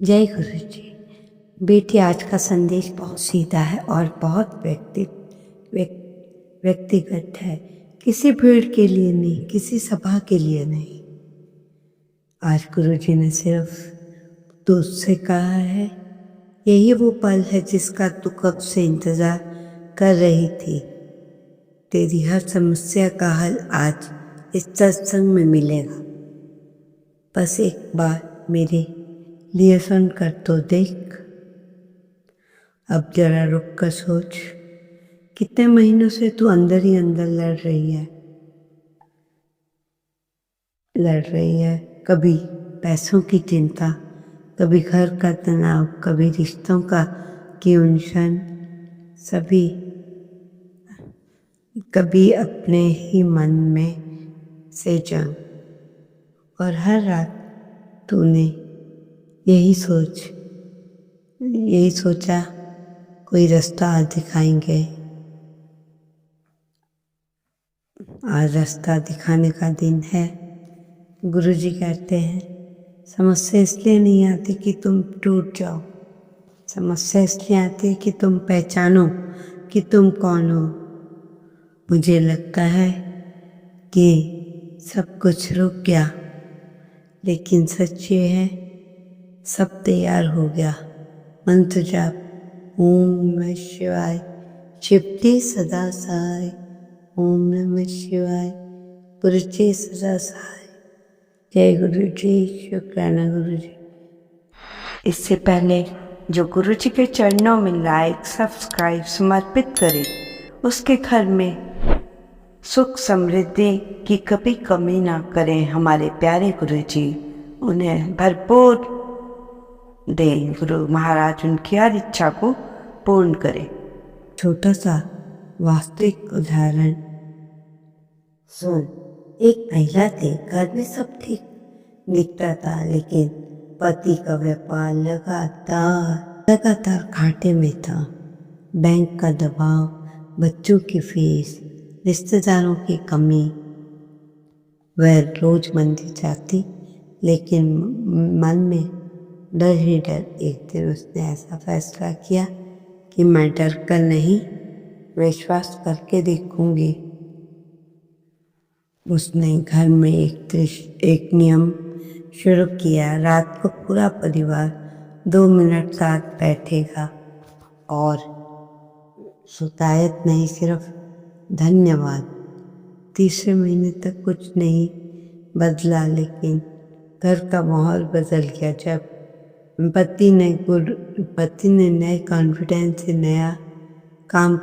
जय गुरु जी। बेटी, आज का संदेश बहुत सीधा है और बहुत व्यक्तिगत है। किसी भीड़ के लिए नहीं, किसी सभा के लिए नहीं। आज गुरु जी ने सिर्फ तुझसे कहा है, यही वो पल है जिसका तू कब से इंतजार कर रही थी। तेरी हर समस्या का हल आज इस सत्संग में मिलेगा। बस एक बार मेरे लिए सुनकर तो देख। अब जरा रुक कर सोच, कितने महीनों से तू अंदर ही अंदर लड़ रही है। कभी पैसों की चिंता, कभी घर का तनाव, कभी रिश्तों की उलझन, कभी अपने ही मन में से जंग। और हर रात तूने यही सोचा कोई रास्ता आज दिखाएंगे। आज रास्ता दिखाने का दिन है। गुरुजी कहते हैं, समस्या इसलिए नहीं आती कि तुम टूट जाओ, समस्या इसलिए आती है कि तुम पहचानो कि तुम कौन हो। मुझे लगता है कि सब कुछ रुक गया, लेकिन सच ये है, सब तैयार हो गया। मंत्र जाप, ओम नमः शिवाय, शिवते सदा सहाय। ओम नमः शिवाय, पुरचे सदा सहाय। जय गुरु जी, शुक्राना गुरु जी। इससे पहले जो गुरु जी के चरणों में लाइक सब्सक्राइब समर्पित करे, उसके घर में सुख समृद्धि की कभी कमी ना करें। हमारे प्यारे गुरु जी उन्हें भरपूर दें। गुरु महाराज उनकी हर इच्छा को पूर्ण करें। छोटा सा वास्तविक उदाहरण सुन। एक महिला थी, घर में सब ठीक दिखता था, लेकिन पति का व्यापार लगातार घाटे में था। बैंक का दबाव, बच्चों की फीस, रिश्तेदारों की कमी। वह रोज मंदिर जाती, लेकिन मन में डर ही डर। एक दिन उसने ऐसा फैसला किया कि मैं डर कर नहीं, विश्वास करके देखूंगी। उसने घर में एक नियम शुरू किया। रात को पूरा परिवार 2 मिनट साथ बैठेगा और शिकायत नहीं, सिर्फ धन्यवाद। तीसरे महीने तक कुछ नहीं बदला, लेकिन घर का माहौल बदल गया। जब पति ने नए कॉन्फिडेंस से नया काम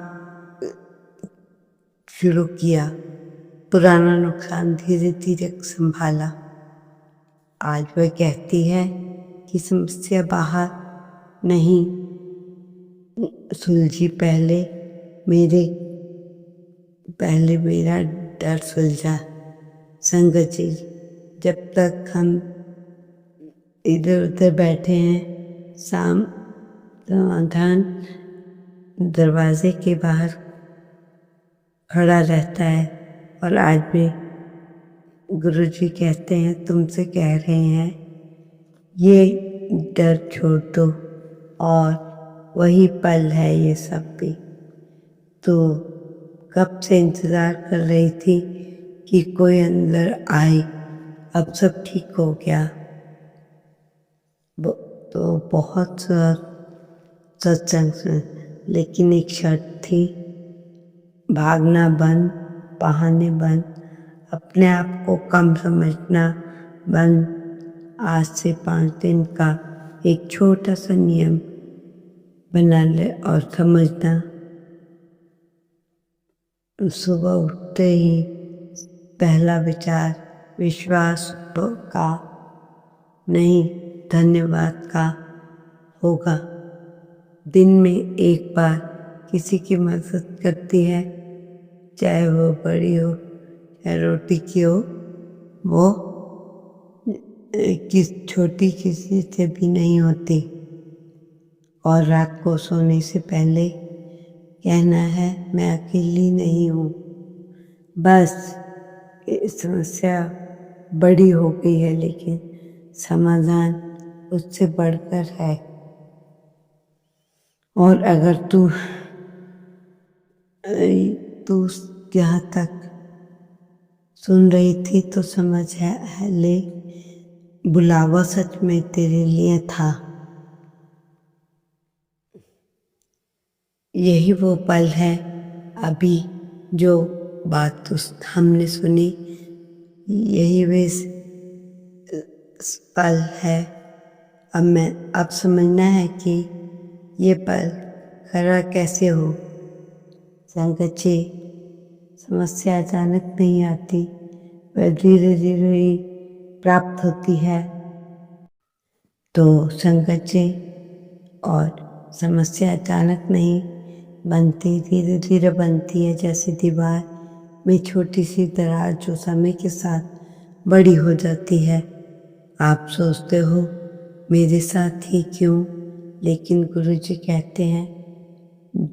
शुरू किया, पुराना नुकसान धीरे धीरे संभाला। आज वह कहती है कि समस्या बाहर नहीं सुलझी, पहले मेरा डर सुलझा। संगत जी, जब तक हम इधर उधर बैठे हैं, समाधान दरवाजे के बाहर खड़ा रहता है। और आज भी गुरुजी कहते हैं, तुमसे कह रहे हैं, ये डर छोड़ दो। और वही पल है ये सब भी। तो कब से इंतजार कर रही थी कि कोई अंदर आए। अब सब ठीक हो गया। तो बहुत सत्संग सुन, लेकिन एक शर्त थी, भागना बंद, बहाने बंद, अपने आप को कम समझना बंद। आज से 5 दिन का एक छोटा सा नियम बना ले और समझना, सुबह उठते ही पहला विचार विश्वास का नहीं, धन्यवाद का होगा। दिन में एक बार किसी की मदद करती है, चाहे वो बड़ी हो चाहे रोटी की हो, वो छोटी किसी से भी नहीं होती। और रात को सोने से पहले कहना है, मैं अकेली नहीं हूँ। बस समस्या बड़ी हो गई है, लेकिन समाधान उससे बढ़कर है। और अगर तू यहाँ तक सुन रही थी तो समझ है ले, बुलावा सच में तेरे लिए था। यही वो पल है अभी जो बात हमने सुनी, यही वे पल है। अब समझना है कि ये पल खरा कैसे हो। संगत जी, समस्या अचानक नहीं आती, वह धीरे धीरे ही प्राप्त होती है। तो संगत जी, और समस्या अचानक नहीं बनती, धीरे धीरे बनती है, जैसे दीवार में छोटी सी दरार जो समय के साथ बड़ी हो जाती है। आप सोचते हो मेरे साथ ही क्यों, लेकिन गुरुजी कहते हैं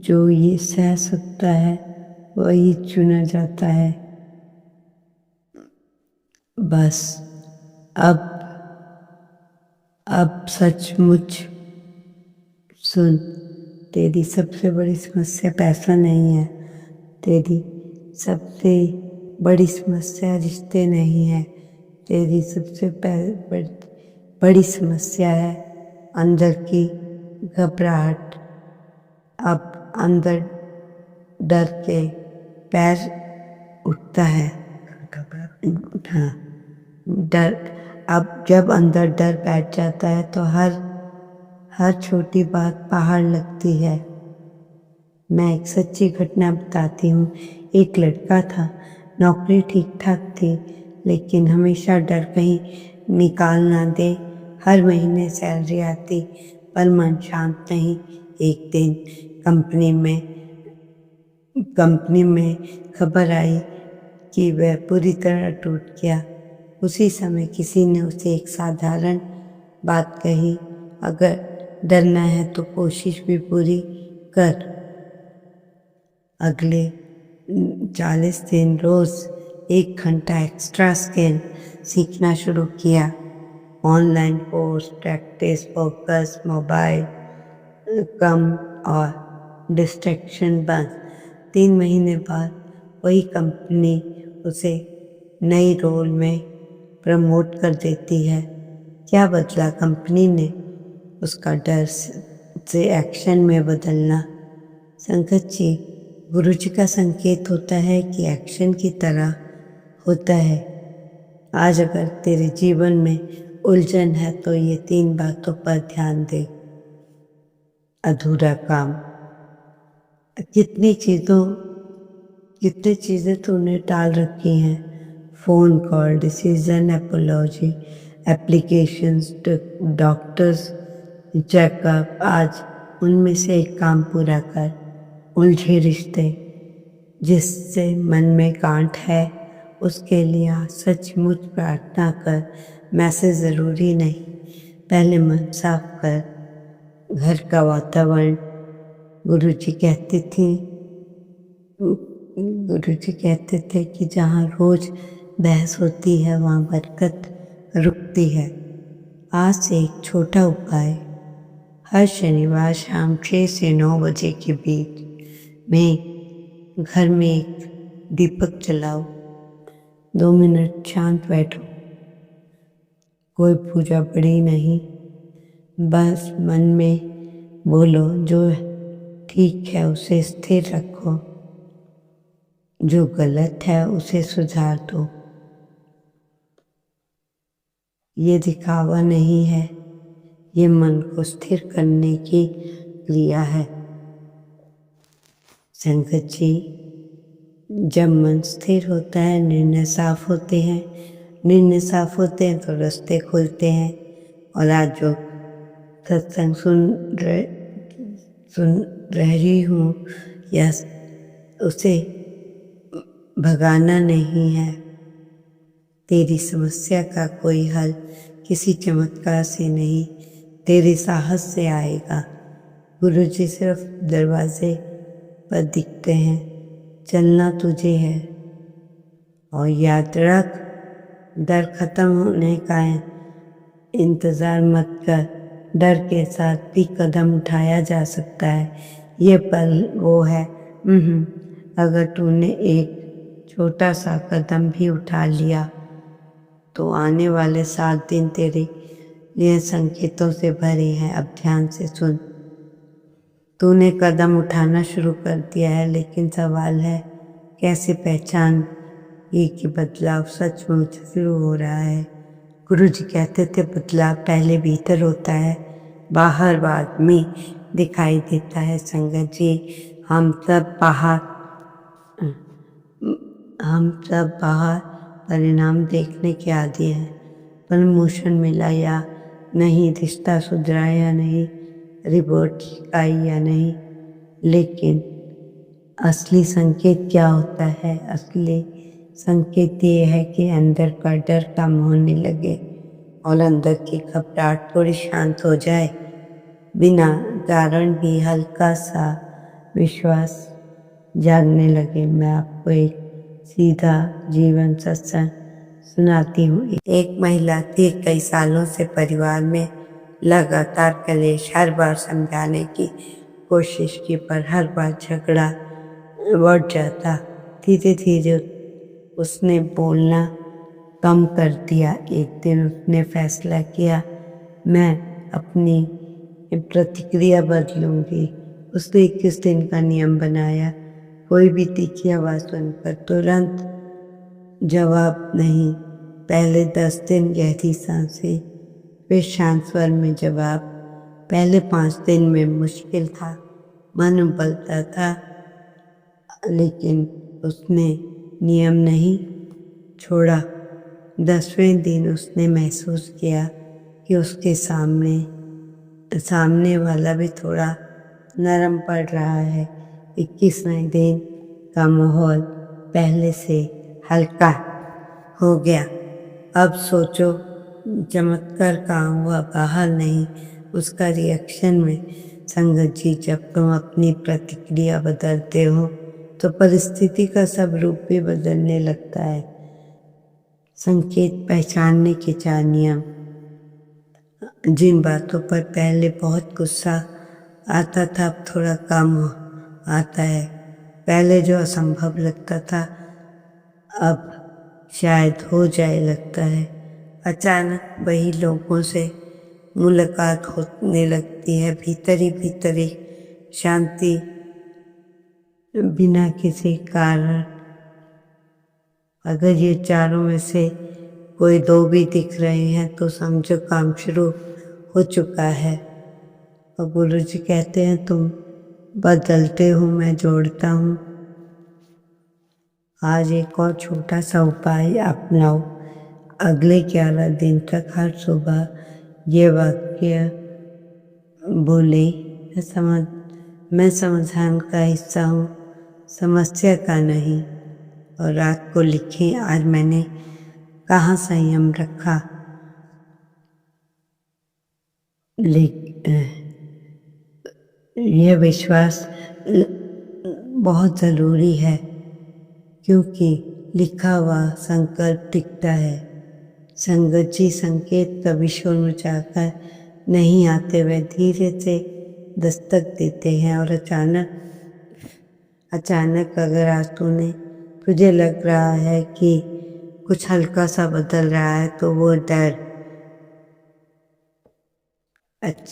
जो ये सह सकता है वही चुना जाता है। बस अब सचमुच सुन, तेरी सबसे बड़ी समस्या पैसा नहीं है, तेरी सबसे बड़ी समस्या रिश्ते नहीं है, तेरी सबसे बड़ी समस्या है अंदर की घबराहट। अब अंदर डर के पैर उठता है। हाँ, डर। अब जब अंदर डर बैठ जाता है तो हर छोटी बात पहाड़ लगती है। मैं एक सच्ची घटना बताती हूँ। एक लड़का था, नौकरी ठीक ठाक थी, लेकिन हमेशा डर कहीं निकाल ना दे। हर महीने सैलरी आती पर मन शांत नहीं। एक दिन कंपनी में खबर आई कि वह पूरी तरह टूट गया। उसी समय किसी ने उसे एक साधारण बात कही, अगर डरना है तो कोशिश भी पूरी कर। अगले 40 दिन रोज 1 घंटा एक्स्ट्रा स्किल सीखना शुरू किया। Online course, practice, focus, mobile कम और डिस्ट्रैक्शन बंद। 3 महीने बाद वही कंपनी उसे नई रोल में प्रमोट कर देती है। क्या बदला? कंपनी ने उसका डर से एक्शन में बदलना। संगत जी, गुरु जी का संकेत होता है कि एक्शन की तरह होता है। आज अगर तेरे जीवन में उलझन है तो ये 3 बातों पर ध्यान दे। अधूरा काम। कितनी चीज़ें तूने टाल रखी हैं। Phone call, decision, apiology, applications, doctors checkup. आज उनमें से एक काम पूरा कर। उलझे रिश्ते, जिससे मन में गांठ है उसके लिए आज सचमुच प्रार्थना कर। मैसेज ज़रूरी नहीं, पहले मन साफ कर। घर का वातावरण। गुरुजी कहते थे कि जहाँ रोज बहस होती है वहाँ बरकत रुकती है। आज से एक छोटा उपाय। हर शनिवार शाम 6 से 9 बजे के बीच में घर में एक दीपक जलाओ। 2 मिनट शांत बैठो। कोई पूजा बड़ी नहीं, बस मन में बोलो जो ठीक है उसे स्थिर रखो, जो गलत है उसे सुधार दो। ये दिखावा नहीं है, ये मन को स्थिर करने की क्रिया है। संगत जी, जब मन स्थिर होता है, निर्णय साफ होते हैं तो रास्ते खुलते हैं। और आज जो सत्संग सुन रही हूँ, या उसे भगाना नहीं है। तेरी समस्या का कोई हल किसी चमत्कार से नहीं, तेरे साहस से आएगा। गुरुजी सिर्फ दरवाजे पर दिखते हैं, चलना तुझे है। और याद रख, डर खत्म होने का इंतज़ार मत कर, डर के साथ भी कदम उठाया जा सकता है। ये पल वो है। अगर तूने एक छोटा सा कदम भी उठा लिया तो आने वाले 7 दिन तेरे लिए संकेतों से भरे हैं। अब ध्यान से सुन। तूने कदम उठाना शुरू कर दिया है, लेकिन सवाल है कैसे पहचान ये कि बदलाव सचमुच शुरू हो रहा है। गुरुजी कहते थे बदलाव पहले भीतर होता है, बाहर बाद में दिखाई देता है। संगत जी, हम सब बाहर परिणाम देखने के आदी हैं। प्रमोशन मिला या नहीं, रिश्ता सुधरा या नहीं, रिपोर्ट आई या नहीं, लेकिन असली संकेत क्या होता है? असली संकेत ये है कि अंदर का डर कम होने लगे और अंदर की घबराहट थोड़ी शांत हो जाए। बिना कारण भी हल्का सा विश्वास जागने लगे। मैं आपको एक सीधा जीवन सत्संग सुनाती हूँ। एक महिला थी, कई सालों से परिवार में लगातार कलेश, हर बार समझाने की कोशिश की पर हर बार झगड़ा बढ़ जाता। धीरे धीरे उसने बोलना कम कर दिया। एक दिन उसने फैसला किया, मैं अपनी प्रतिक्रिया बदलूंगी। उसने 21 दिन का नियम बनाया। कोई भी तीखी आवाज़ सुनकर तुरंत जवाब नहीं। पहले 10 दिन गहरी सांसें, फिर शांत स्वर में जवाब। पहले 5 दिन में मुश्किल था, मन उबलता था, लेकिन उसने नियम नहीं छोड़ा। 10वें दिन उसने महसूस किया कि उसके सामने वाला भी थोड़ा नरम पड़ रहा है। 21वें दिन का माहौल पहले से हल्का हो गया। अब सोचो चमत्कार कहाँ हुआ? बाहर नहीं, उसका रिएक्शन में। संगत जी, जब तुम अपनी प्रतिक्रिया बदलते हो तो परिस्थिति का सब रूप भी बदलने लगता है। संकेत पहचानने के 4 नियम। जिन बातों पर पहले बहुत गुस्सा आता था, अब थोड़ा कम आता है। पहले जो असंभव लगता था, अब शायद हो जाए लगता है। अचानक वही लोगों से मुलाकात होने लगती है। भीतर ही शांति, बिना किसी कारण। अगर ये चारों में से कोई 2 भी दिख रहे हैं तो समझो काम शुरू हो चुका है। और गुरुजी कहते हैं तुम बदलते हो, मैं जोड़ता हूँ। आज एक और छोटा सा उपाय अपनाओ। अगले 11 दिन तक हर सुबह ये वाक्य बोले, मैं समाधान का हिस्सा हूँ, समस्या का नहीं। और रात को लिखें, आज मैंने कहाँ संयम रखा। यह विश्वास बहुत ज़रूरी है, क्योंकि लिखा हुआ संकल्प टिकता है। संगत जी, संकेत कभी शोर मचाकर नहीं आते, वे धीरे से दस्तक देते हैं। और अचानक अगर आज तुझे लग रहा है कि कुछ हल्का सा बदल रहा है, तो वो डर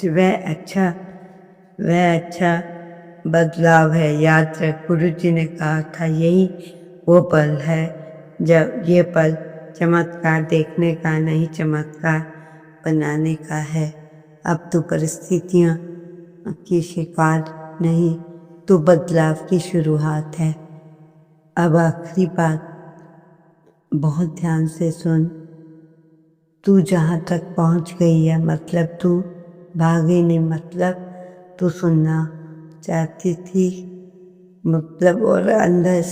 वह अच्छा बदलाव है। याद रख, गुरुजी ने कहा था, यही वो पल है जब ये पल चमत्कार देखने का नहीं, चमत्कार बनाने का है। अब तो परिस्थितियाँ की शिकार नहीं, तो बदलाव की शुरुआत है। अब आखिरी बात बहुत ध्यान से सुन। तू जहाँ तक पहुँच गई है, मतलब तू भागी नहीं, मतलब तू सुनना चाहती थी, मतलब, और अंदर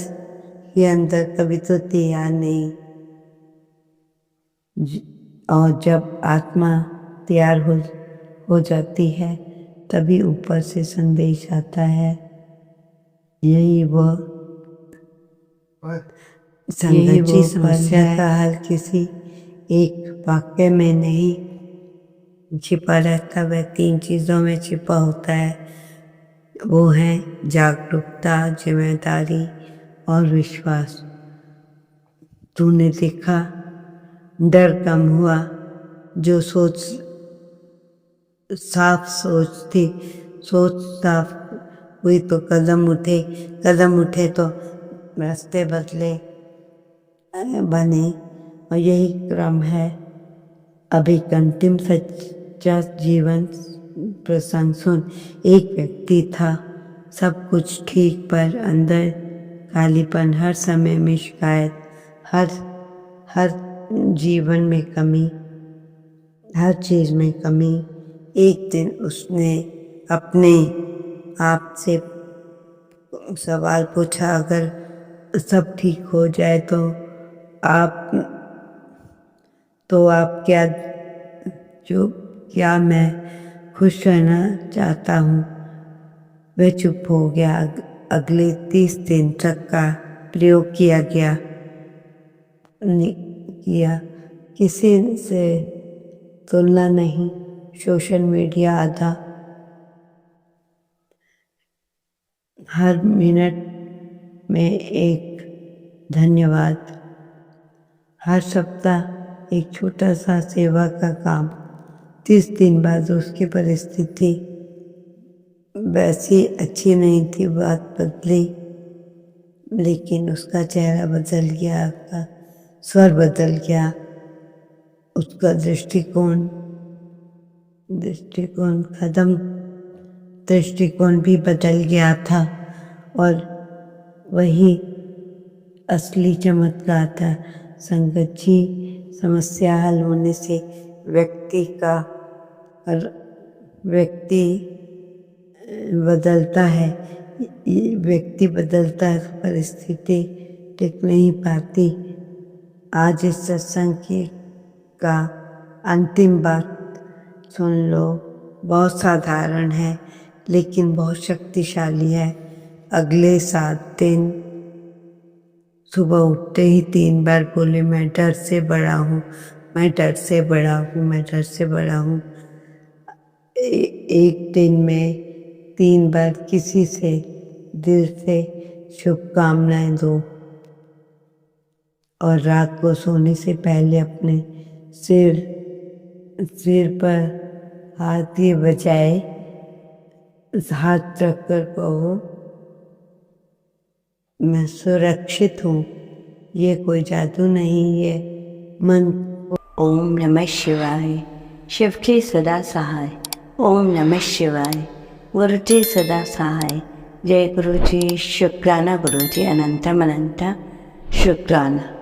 कभी तो तैयार नहीं। और जब आत्मा तैयार हो जाती है, तभी ऊपर से संदेश आता है। यही वो संगत जी, समस्या का हल किसी एक वाक्य में नहीं, छिपा रहता वह 3 चीज़ों में छिपा होता है। वो हैं जागरूकता, जिम्मेदारी और विश्वास। तूने देखा, डर कम हुआ, जो साफ सोच साफ हुई तो कदम उठे तो रास्ते बने। और यही क्रम है। अभी अंतिम सच्चा जीवन प्रसंग सुन। एक व्यक्ति था, सब कुछ ठीक पर अंदर खालीपन, हर समय में शिकायत, हर जीवन में कमी, हर चीज़ में कमी। एक दिन उसने अपने आप से सवाल पूछा, अगर सब ठीक हो जाए तो क्या मैं खुश रहना चाहता हूँ। वह चुप हो गया। अगले 30 दिन तक का प्रयोग किया किसी से तुलना नहीं, सोशल मीडिया आधा, हर मिनट में एक धन्यवाद, हर सप्ताह एक छोटा सा सेवा का काम। 30 दिन बाद उसकी परिस्थिति वैसी अच्छी नहीं थी, बात बदली, लेकिन उसका चेहरा बदल गया, उसका स्वर बदल गया, उसका दृष्टिकोण भी बदल गया था। और वही असली चमत्कार था। संगत जी, समस्या हल होने से व्यक्ति बदलता है। व्यक्ति बदलता है तो परिस्थिति टिक नहीं पाती। आज इस सत्संग का अंतिम बात सुन लो। बहुत साधारण है लेकिन बहुत शक्तिशाली है। अगले 7 दिन सुबह उठते ही 3 बार बोले, मैं डर से बड़ा हूँ, मैं डर से बड़ा हूँ, मैं डर से बड़ा हूँ। एक दिन में 3 बार किसी से दिल से शुभकामनाएं दो। और रात को सोने से पहले अपने सिर पर हाथ दिए बजाए हाथ रखकर कहो, मैं सुरक्षित हूँ। ये कोई जादू नहीं, ये मन। ओम नमः शिवाय। शिव के सदा सहाय। ओम नमः शिवाय। गुरु जी सदा सहाय। जय गुरु जी। शुक्राना गुरु जी, अनंतम अनंत शुक्राना।